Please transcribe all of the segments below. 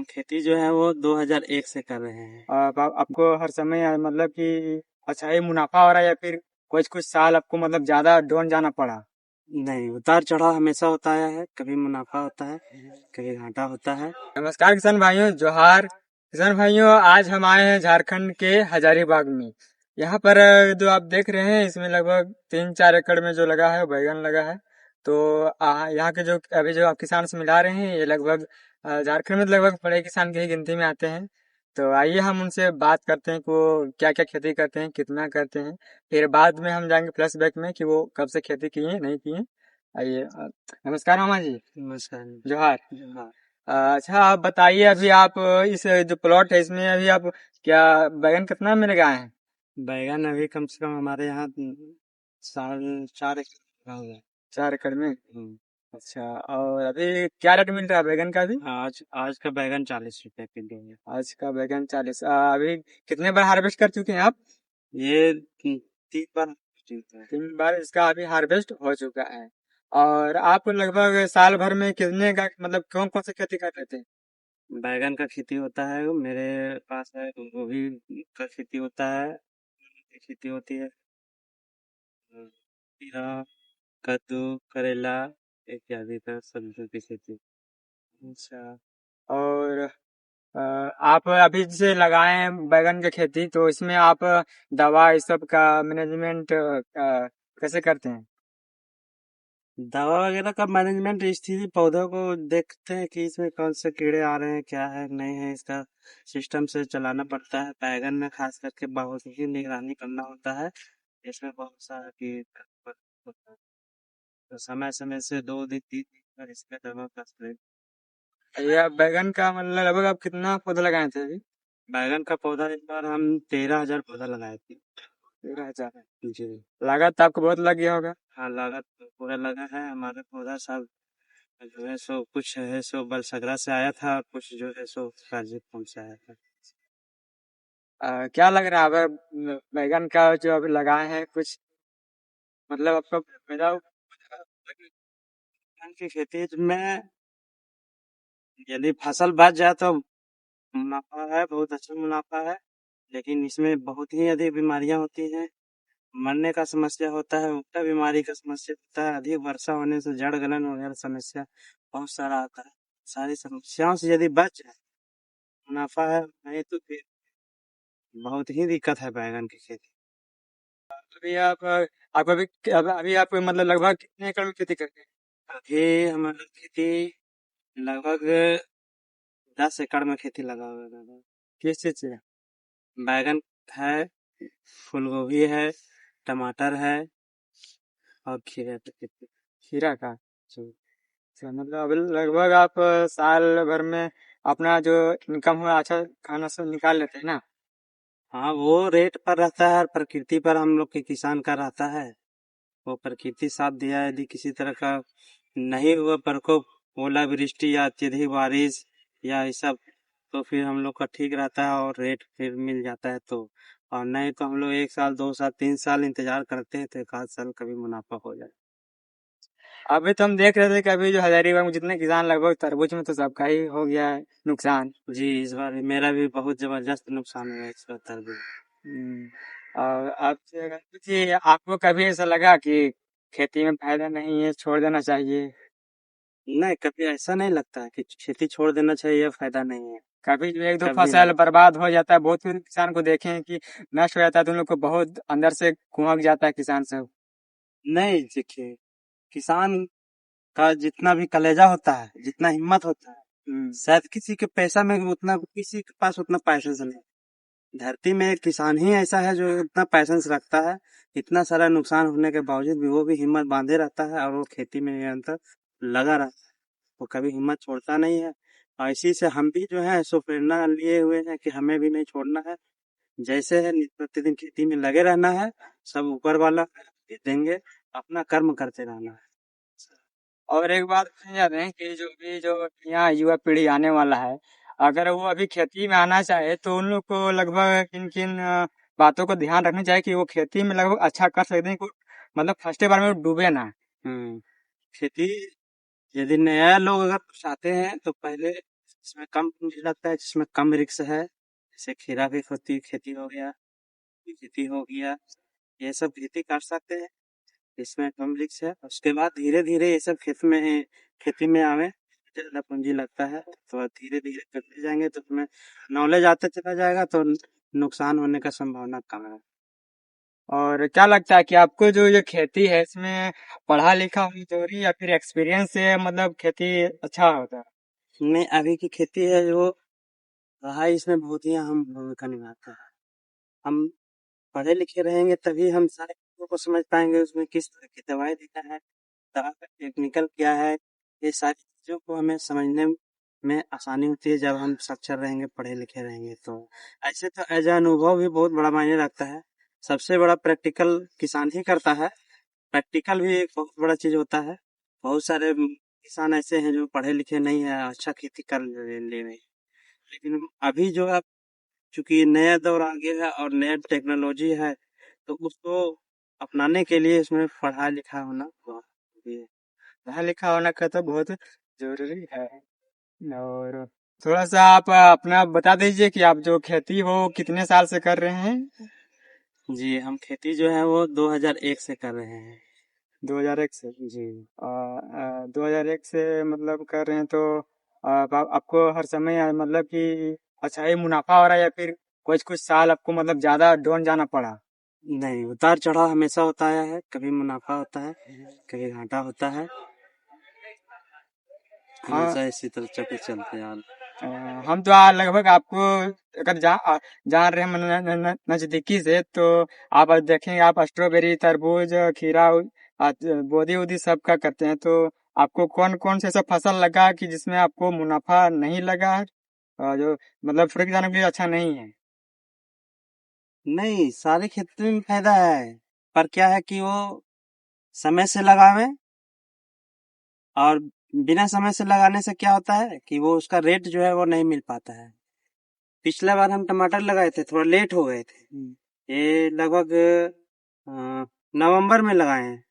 हम खेती जो है वो 2001 से कर रहे हैं। आपको हर समय मतलब कि अच्छा ही मुनाफा हो रहा है या फिर कुछ कुछ साल आपको मतलब ज्यादा डाउन जाना पड़ा? नहीं, उतार चढ़ाव हमेशा होता है, कभी मुनाफा होता है, कभी घाटा होता है। नमस्कार किसान भाइयों, जोहार किसान भाइयों। आज हम आए हैं झारखंड के हजारीबाग में। यहाँ पर जो आप देख रहे हैं इसमें लगभग 3-4 एकड़ में जो लगा है वो बैगन लगा है। तो यहाँ के जो अभी जो आप किसान से मिला रहे हैं ये लगभग झारखंड में तो लगभग बड़े किसान की ही गिनती में आते हैं। तो आइए हम उनसे बात करते हैं कि वो क्या क्या खेती करते हैं, कितना करते हैं। फिर बाद में हम जाएंगे फ्लैशबैक में कि वो कब से खेती किए नहीं किए। आइए नमस्कार मामा जी। नमस्कार। जोहार। हाँ, अच्छा आप बताइए, अभी आप इस जो प्लॉट है इसमें अभी आप क्या बैगन कितना में लगाए हैं? बैगन अभी कम से कम हमारे यहाँ 4.5 एकड़ लगा हुआ है। 4 एकड़ में। हम्म। अच्छा, और अभी क्या रेट मिल रहा है बैगन का अभी? आज आज का बैगन 40 रुपए किलो है। आज का बैगन 40। अभी कितने बार हार्वेस्ट कर चुके हैं आप? ये 3 बार चुका है। 3 बार इसका अभी हार्वेस्ट हो चुका है। और आप लगभग साल भर में कितने का मतलब कौन कौन सी खेती कर लेते हैं? बैगन का खेती होता है, मेरे पास है गोभी का खेती होता है, की खेती होती है, खीरा, कद्दू, करेला इत्यादि का सब्जियों की खेती। अच्छा, और आप अभी जैसे लगाए हैं बैगन की खेती तो इसमें आप दवा इस सब का मैनेजमेंट कैसे करते हैं? दवा वगैरह का मैनेजमेंट स्थिति पौधों को देखते हैं कि इसमें कौन से कीड़े आ रहे हैं, क्या है नहीं है, इसका सिस्टम से चलाना पड़ता है। बैगन में खास करके बहुत ही निगरानी करना होता है। इसमें बहुत सारा कीट होता है, तो समय समय से 2 दिन 3 दिन पर इसमें दवा का स्प्रे। या बैगन का मतलब लगभग आप कितना पौधा लगाए थे अभी? बैगन का पौधा इस बार हम 13,000 पौधा लगाए थे। 13,000। जी। लागत आपको बहुत लग गया होगा। हाँ, लागत तो पूरा लगा है। हमारा पौधा सब जो है सो कुछ है सो बलसगरा से आया था, और कुछ जो है सो गाजीपुर से आया था। क्या लग रहा है अब बैगन का जो अभी लगाए हैं कुछ मतलब आपको फायदा? धान की खेती में यदि फसल बच जाए तो मुनाफा है, बहुत अच्छा मुनाफा है। लेकिन इसमें बहुत ही अधिक बीमारियां होती हैं, मरने का समस्या होता है, उल्टा बीमारी का समस्या होता है, अधिक वर्षा होने से जड़ गलन वगैरह समस्या बहुत सारा आता है। सारी समस्याओं से यदि बच जाए मुनाफा है, नहीं तो फिर बहुत ही दिक्कत है बैगन की खेती। अभी आप अभी आप मतलब लगभग कितने एकड़ में खेती करते हैं? अभी हमारी खेती लगभग 10 एकड़ में खेती लगा हुआ है दादा। किस चीज से? बैगन है, फूल गोभी है, टमाटर है और खीरे की खेती। खीरा का? अच्छा, मतलब अभी लगभग आप साल भर में अपना जो इनकम हुआ अच्छा खाना सब निकाल लेते हैं ना? हाँ, वो रेट पर रहता है और प्रकृति पर हम लोग के किसान का रहता है। वो प्रकृति साथ दिया, यदि किसी तरह का नहीं हुआ प्रकोप, ओलावृष्टि या अत्यधिक बारिश या ये सब, तो फिर हम लोग का ठीक रहता है और रेट फिर मिल जाता है। तो और नहीं तो हम लोग 1 साल 2 साल 3 साल इंतजार करते हैं, तो एक आध साल कभी मुनाफा हो जाए। अभी तो हम देख रहे थे कि अभी जो हजारीबाग में जितने किसान लगभग तरबूज में तो सबका ही हो गया है नुकसान। जी, इस बार मेरा भी बहुत जबरदस्त नुकसान हुआ है इस बार तरबूज। हम्म, और आपसे अगर पूछिए, आपको कभी ऐसा लगा कि खेती में फायदा नहीं है छोड़ देना चाहिए? नहीं, कभी ऐसा नहीं लगता है कि खेती छोड़ देना चाहिए, फायदा नहीं है। कभी जो एक दो कभी फसल नहीं। बर्बाद हो जाता है, बहुत फिर किसान को देखे हैं कि नष्ट हो जाता है तो उन लोग को बहुत अंदर से कुहक जाता है किसान सब। नहीं, देखिए, किसान का जितना भी कलेजा होता है, जितना हिम्मत होता है, हम्म। शायद किसी के पैसा में उतना, किसी के पास उतना पैसेंस नहीं। धरती में एक किसान ही ऐसा है जो इतना पैसेंस रखता है। इतना सारा नुकसान होने के बावजूद भी वो भी हिम्मत बांधे रहता है और वो खेती में निरंतर लगा रहता है। वो कभी हिम्मत छोड़ता नहीं है। और इसी से हम भी जो है सो प्रेरणा लिए हुए हैं कि हमें भी नहीं छोड़ना है। जैसे है प्रतिदिन खेती में लगे रहना है, सब ऊपर वाला देंगे, अपना कर्म करते रहना है। और एक बात याद है कि जो भी जो यहाँ युवा पीढ़ी आने वाला है, अगर वो अभी खेती में आना चाहे तो उन लोग को लगभग किन किन बातों को ध्यान रखना चाहिए कि वो खेती में लगभग अच्छा कर सकते हैं, मतलब फर्स्ट बार में वो डूबे ना। खेती, यदि नया लोग अगर चाहते हैं तो पहले इसमें कम पूंजी लगता है, जिसमें कम रिस्क है। जैसे खीरा की खेती हो गया, खेती हो गया, ये सब खेती कर सकते हैं। इसमें कम रिस्क है। उसके बाद धीरे धीरे ये सब खेती में आवे, ज्यादा पूंजी लगता है तो धीरे धीरे करते जाएंगे तो उसमें नॉलेज आते चला जाएगा तो नुकसान होने का संभावना कम है। और क्या लगता है कि आपको जो ये खेती है इसमें पढ़ा लिखा होना जरूरी या फिर एक्सपीरियंस से मतलब खेती अच्छा होता है? नहीं, अभी की खेती है जो पढ़ाई इसमें बहुत ही अहम भूमिका निभाता है। हम पढ़े लिखे रहेंगे तभी हम सारे चीजों को समझ पाएंगे, उसमें किस तरह की दवाई देना है, दवा का टेक्निकल क्या है, ये सारी चीजों को हमें समझने में आसानी होती है जब हम साक्षर रहेंगे, पढ़े लिखे रहेंगे तो। ऐसे तो एज अनुभव भी बहुत बड़ा मायने रखता है। सबसे बड़ा प्रैक्टिकल किसान ही करता है। प्रैक्टिकल भी एक बहुत बड़ा चीज होता है। बहुत सारे किसान ऐसे हैं जो पढ़े लिखे नहीं है, अच्छा खेती कर ले रहे हैं। लेकिन अभी जो है, चूंकि नया दौर आ गया है और नया टेक्नोलॉजी है, तो उसको अपनाने के लिए इसमें पढ़ा लिखा होना बहुत जरूरी है। पढ़ा लिखा होना का तो बहुत जरूरी है। और थोड़ा सा आप अपना बता दीजिए कि आप जो खेती हो कितने साल से कर रहे हैं? जी, हम खेती जो है वो 2001 से कर रहे हैं। 2001 से। जी। 2001 से मतलब कर रहे हैं तो आपको हर समय मतलब कि अच्छा ही मुनाफा हो रहा है या फिर कुछ कुछ साल आपको मतलब ज्यादा डाउन जाना पड़ा? नहीं, उतार चढ़ाव हमेशा होता है, कभी मुनाफा होता है, कभी घाटा होता है। हाँ। हमेशा इसी तरह चलते चलते यार। अ, हम तो लगभग आपको अगर जान रहे हैं नजदीकी से तो आप आज देखेंगे आप स्ट्रॉबेरी तरबूज खीरा बोदी वोदी सब का करते हैं तो आपको कौन कौन से सब फसल लगा कि जिसमें आपको मुनाफा नहीं लगा है जो मतलब फ्रूट जाने के लिए अच्छा नहीं है? नहीं, सारी खेती में फायदा है, पर क्या है कि वो समय से लगावे, और बिना समय से लगाने से क्या होता है कि वो उसका रेट जो है वो नहीं मिल पाता है। पिछला बार हम टमाटर लगाए थे, थोड़ा लेट हो गए थे। ये लगभग नवंबर में लगाए हैं।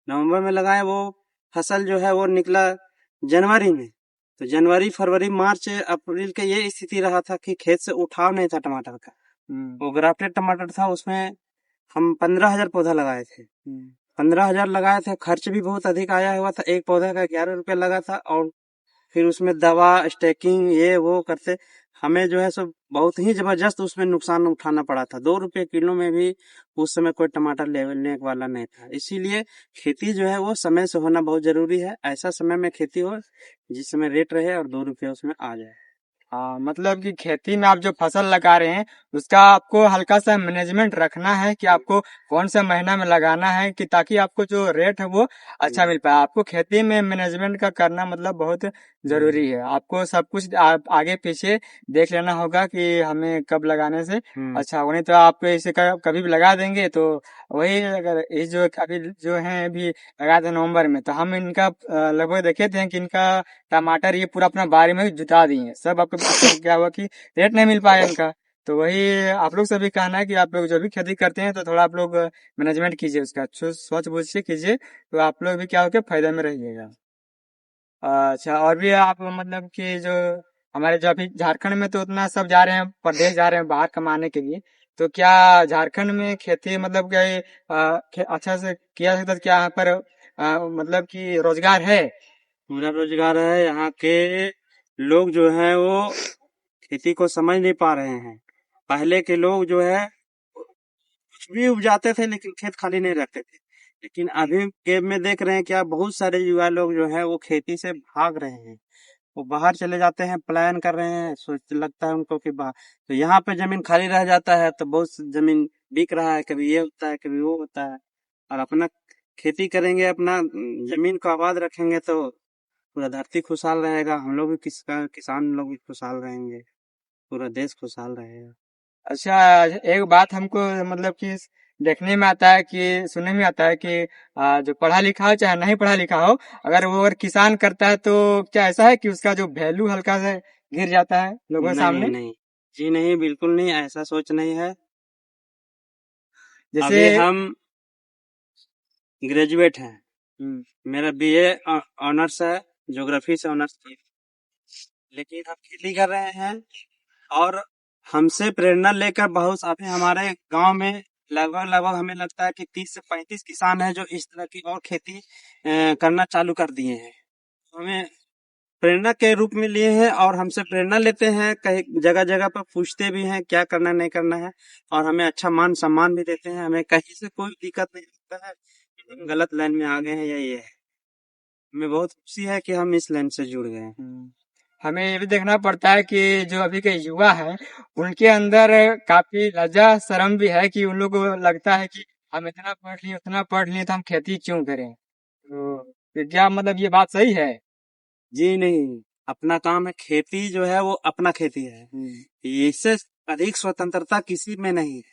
नवंबर में लगाए, वो फसल जो है वो निकला जनवरी में। तो जनवरी फरवरी मार्च अप्रैल के ये स्थिति रहा था कि खेत से उठाव नहीं था टमाटर का। वो ग्राफ्टेड टमाटर था, उसमें हम 15,000 पौधा लगाए थे। 15,000 लगाए थे, खर्च भी बहुत अधिक आया हुआ था। एक पौधा का 11 रुपया लगा था, और फिर उसमें दवा स्टेकिंग ये वो करते हमें जो है सो बहुत ही जबरदस्त उसमें नुकसान उठाना पड़ा था। 2 रुपये किलो में भी उस समय कोई टमाटर लेने वाला नहीं था। इसीलिए खेती जो है वो समय से होना बहुत जरूरी है। ऐसा समय में खेती हो जिस समय रेट रहे और 2 रुपये उसमें आ जाए। हाँ मतलब कि खेती में आप जो फसल लगा रहे हैं उसका आपको हल्का सा मैनेजमेंट रखना है कि आपको कौन सा महीना में लगाना है कि ताकि आपको जो रेट है वो अच्छा मिल पाए। आपको खेती में मैनेजमेंट का करना मतलब बहुत जरूरी है। आपको सब कुछ आगे पीछे देख लेना होगा कि हमें कब लगाने से अच्छा होगा, नहीं तो आप इसे कभी भी लगा देंगे तो वही अगर इस जो अभी जो है अभी लगा थे नवंबर में तो हम इनका लगभग देखे थे कि इनका टमाटर ये पूरा अपना बारी में जुटा दिए हैं सब। आपको क्या हुआ कि रेट नहीं मिल पाया इनका। तो वही आप लोग से भी कहना है कि आप लोग जो भी खेती करते हैं तो थोड़ा आप लोग मैनेजमेंट कीजिए उसका सोच बूझ के कीजिए तो आप लोग भी क्या हो के फायदे में रहिएगा। अच्छा और भी आप मतलब कि जो हमारे जो अभी झारखंड में तो उतना सब जा रहे हैं प्रदेश जा रहे हैं बाहर कमाने के लिए, तो क्या झारखंड में खेती मतलब क्या अच्छा से किया सकता है? क्या यहाँ पर मतलब कि रोजगार है? पूरा रोजगार है। यहाँ के लोग जो है वो खेती को समझ नहीं पा रहे हैं। पहले के लोग जो है कुछ भी उपजाते थे लेकिन खेत खाली नहीं रखते थे। लेकिन अभी के में देख रहे हैं क्या, बहुत सारे युवा लोग जो है वो खेती से भाग रहे हैं। वो बाहर चले जाते हैं, पलायन कर रहे हैं, सोच लगता है उनको कि बाहर। तो यहाँ पे जमीन खाली रह जाता है तो बहुत जमीन बिक रहा है, कभी ये होता है कभी वो होता है। और अपना खेती करेंगे, अपना जमीन को आबाद रखेंगे तो पूरा धरती खुशहाल रहेगा, हम लोग भी किसान लोग भी खुशहाल रहेंगे, पूरा देश खुशहाल रहेगा। अच्छा एक बात हमको मतलब कि देखने में आता है कि सुनने में आता है कि जो पढ़ा लिखा हो चाहे नहीं पढ़ा लिखा हो अगर किसान करता है तो क्या ऐसा है कि उसका जो वैल्यू हल्का सा गिर जाता है लोगों के नहीं सामने? नहीं, जी नहीं, बिल्कुल नहीं, ऐसा सोच नहीं है। जैसे अभी हम ग्रेजुएट हैं। हम्म, मेरा बीए ऑनर्स है, ज्योग्राफी से ऑनर्स किया। लेकिन हम खेती कर रहे हैं। और हमसे प्रेरणा लेकर बहुत अभी हमारे गांव में लगभग लगभग हमें लगता है कि 30 से 35 किसान हैं जो इस तरह की और खेती करना चालू कर दिए हैं। हमें प्रेरणा के रूप में लिए हैं और हमसे प्रेरणा लेते हैं, कहीं जगह जगह पर पूछते भी हैं क्या करना नहीं करना है, और हमें अच्छा मान सम्मान भी देते हैं। हमें कहीं से कोई दिक्कत नहीं होता है कि हम गलत लाइन में आ गए हैं या ये है। हमें बहुत खुशी है कि हम इस लाइन से जुड़ गए हैं। हमें ये भी देखना पड़ता है कि जो अभी के युवा हैं उनके अंदर काफी लज्जा शर्म भी है कि उन लोग को लगता है कि हम इतना पढ़ लिए उतना पढ़ लिए तो हम खेती क्यों करें। तो क्या मतलब ये बात सही है? जी नहीं, अपना काम है, खेती जो है वो अपना खेती है। इससे अधिक स्वतंत्रता किसी में नहीं है।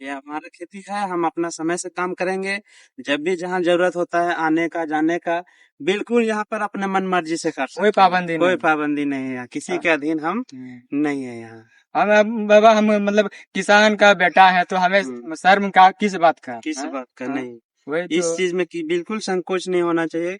ये हमारा खेती है, हम अपना समय से काम करेंगे। जब भी जहाँ जरूरत होता है आने का जाने का, बिल्कुल यहाँ पर अपने मन मर्जी से कर कोई सकते हैं। पाबंदी कोई नहीं। पाबंदी नहीं है, किसी के अधीन हम नहीं है यहाँ। हम बाबा हम मतलब किसान का बेटा है तो हमें शर्म का किस बात का? किस बात का हाँ, नहीं। वही इस तो। चीज में कि बिल्कुल संकोच नहीं होना चाहिए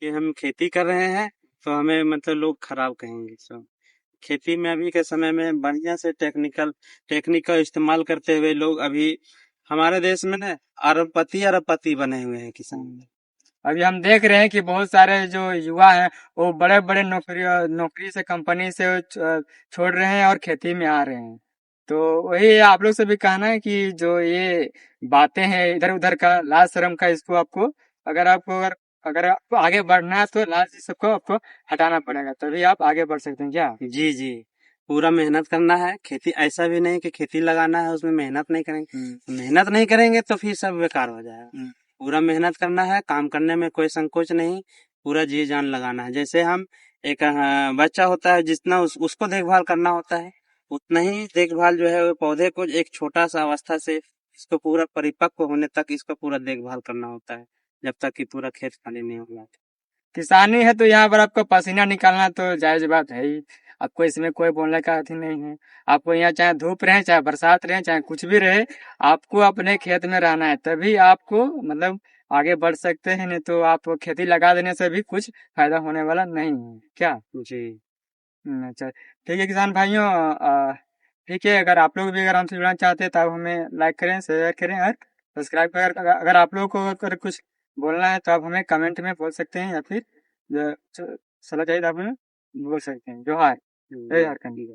कि हम खेती कर रहे हैं तो हमें मतलब लोग खराब कहेंगे। सब खेती में अभी के समय में बढ़िया से टेक्निक का इस्तेमाल करते हुए लोग अभी हमारे देश में ना अरबपति अरबपति बने हुए हैं किसान। अभी हम देख रहे हैं कि बहुत सारे जो युवा हैं वो बड़े बड़े नौकरी से कंपनी से छोड़ रहे हैं और खेती में आ रहे हैं। तो वही आप लोग से भी कहना है कि जो ये बातें हैं इधर उधर का लाज शर्म का, इसको आपको अगर आपको आगे बढ़ना है तो लाज सबको आपको हटाना पड़ेगा, तभी आप आगे बढ़ सकते हैं क्या? जी जी, पूरा मेहनत करना है। खेती ऐसा भी नहीं कि खेती लगाना है उसमें मेहनत नहीं करेंगे। मेहनत नहीं करेंगे तो फिर सब बेकार हो जाएगा। पूरा मेहनत करना है, काम करने में कोई संकोच नहीं, पूरा जी जान लगाना है। जैसे हम एक बच्चा होता है, जितना उसको देखभाल करना होता है उतना ही देखभाल जो है वो पौधे को एक छोटा सा अवस्था से इसको पूरा परिपक्व होने तक इसको पूरा देखभाल करना होता है, जब तक कि पूरा खेत खाली नहीं हो जाता। किसानी है तो यहाँ पर आपको पसीना निकालना तो जायज बात है ही। आपको इसमें कोई बोलने का अथी नहीं है। आपको यहाँ चाहे धूप रहे चाहे बरसात रहे चाहे कुछ भी रहे, आपको अपने खेत में रहना है, तभी आपको मतलब आगे बढ़ सकते हैं, नहीं तो आप खेती लगा देने से भी कुछ फायदा होने वाला नहीं है क्या? जी अच्छा ठीक है किसान भाइयों, ठीक है, अगर आप लोग भी अगर हमसे जुड़ना चाहते हैं तो आप हमें लाइक करें, शेयर करें और सब्सक्राइब करें। अगर आप लोगों को अगर कुछ बोलना है तो आप हमें कमेंट में बोल सकते हैं या फिर सलाह चाहिए तो आप हमें बोल सकते हैं। जोहार, जय झारखंड।